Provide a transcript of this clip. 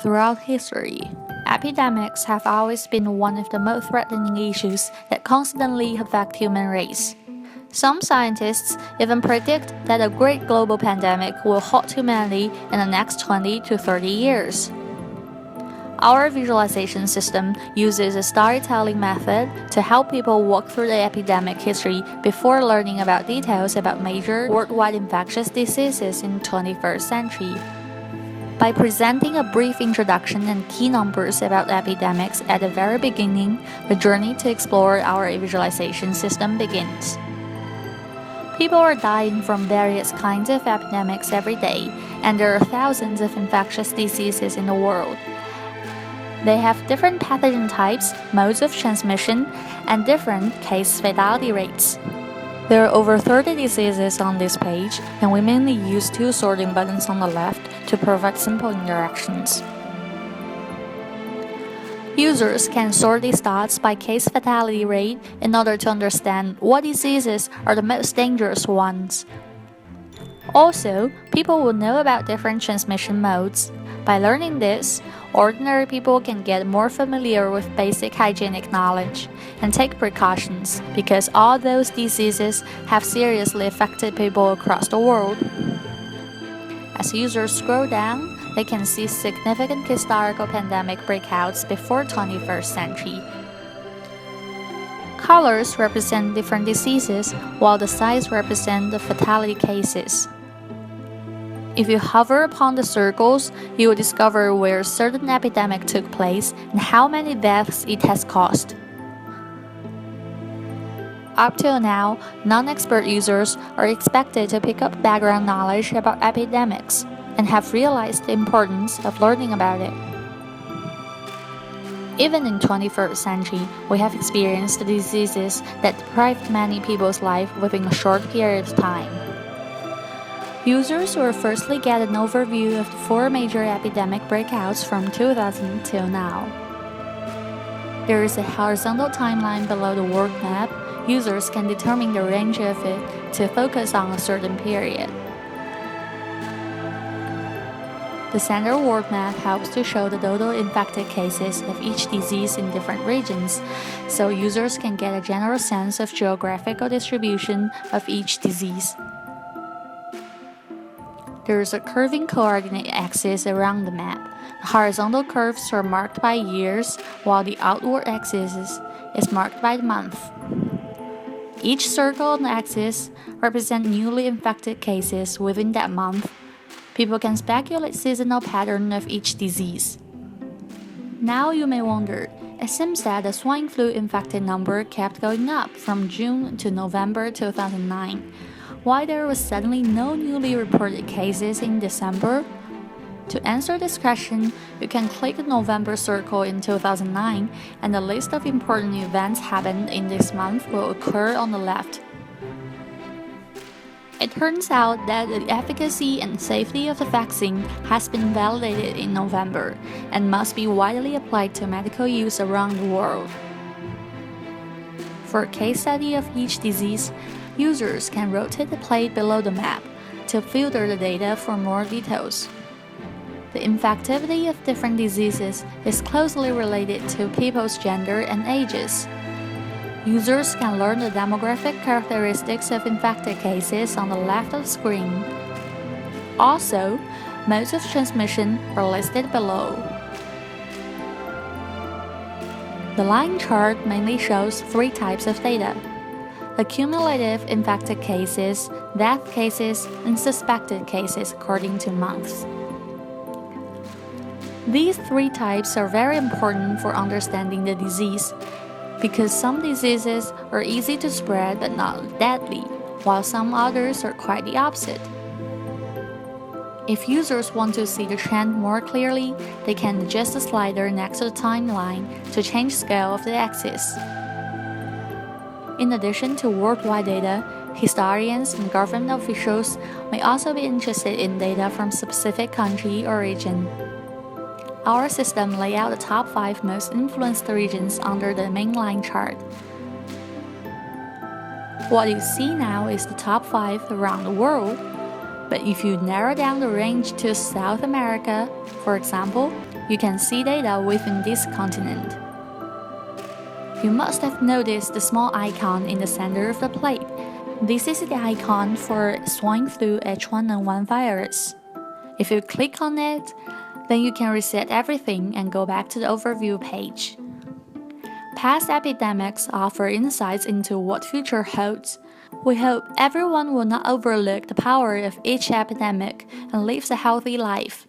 Throughout history, epidemics have always been one of the most threatening issues that constantly affect human race. Some scientists even predict that a great global pandemic will halt humanity in the next 20 to 30 years. Our visualization system uses a storytelling method to help people walk through the epidemic history before learning about details about major worldwide infectious diseases in the 21st century. By presenting a brief introduction and key numbers about epidemics at the very beginning, the journey to explore our visualization system begins. People are dying from various kinds of epidemics every day, and there are thousands of infectious diseases in the world. They have different pathogen types, modes of transmission, and different case fatality rates. There are over 30 diseases on this page, and we mainly use two sorting buttons on the left to provide simple directions. Users can sort these dots by case fatality rate in order to understand what diseases are the most dangerous ones. Also, people will know about different transmission modes. By learning this, ordinary people can get more familiar with basic hygienic knowledge and take precautions because all those diseases have seriously affected people across the world. As users scroll down, they can see significant historical pandemic breakouts before 21st century. Colors represent different diseases, while the size represent the fatality cases. If you hover upon the circles, you will discover where a certain epidemic took place and how many deaths it has caused. Up till now, non-expert users are expected to pick up background knowledge about epidemics and have realized the importance of learning about it. Even in 21st century, we have experienced diseases that deprived many people's life within a short period of time. Users will firstly get an overview of the four major epidemic breakouts from 2000 till now. There is a horizontal timeline below the world map. Users can determine the range of it to focus on a certain period. The center world map helps to show the total infected cases of each disease in different regions, so users can get a general sense of geographical distribution of each disease. There is a curving coordinate axis around the map. The horizontal curves are marked by years, while the outward axis is marked by the month. Each circle on the axis represents newly infected cases within that month. People can speculate seasonal pattern of each disease. Now you may wonder, it seems that the swine flu infected number kept going up from June to November 2009. Why there was suddenly no newly reported cases in December? To answer this question, you can click the November circle in 2009 and the list of important events happened in this month will occur on the left. It turns out that the efficacy and safety of the vaccine has been validated in November and must be widely applied to medical use around the world. For a case study of each disease, users can rotate the plate below the map to filter the data for more details. The infectivity of different diseases is closely related to people's gender and ages. Users can learn the demographic characteristics of infected cases on the left of the screen. Also, modes of transmission are listed below. The line chart mainly shows three types of data: accumulative infected cases, death cases, and suspected cases according to months. These three types are very important for understanding the disease because some diseases are easy to spread but not deadly, while some others are quite the opposite. If users want to see the trend more clearly, they can adjust the slider next to the timeline to change scale of the axis. In addition to worldwide data, historians and government officials may also be interested in data from specific country or region. Our system lays out the top 5 most influenced regions under the main line chart. What you see now is the top 5 around the world. But if you narrow down the range to South America, for example, you can see data within this continent. You must have noticed the small icon in the center of the plate. This is the icon for swine flu H1N1 virus. If you click on it, then you can reset everything and go back to the overview page. Past epidemics offer insights into what future holds. We hope everyone will not overlook the power of each epidemic and lives a healthy life.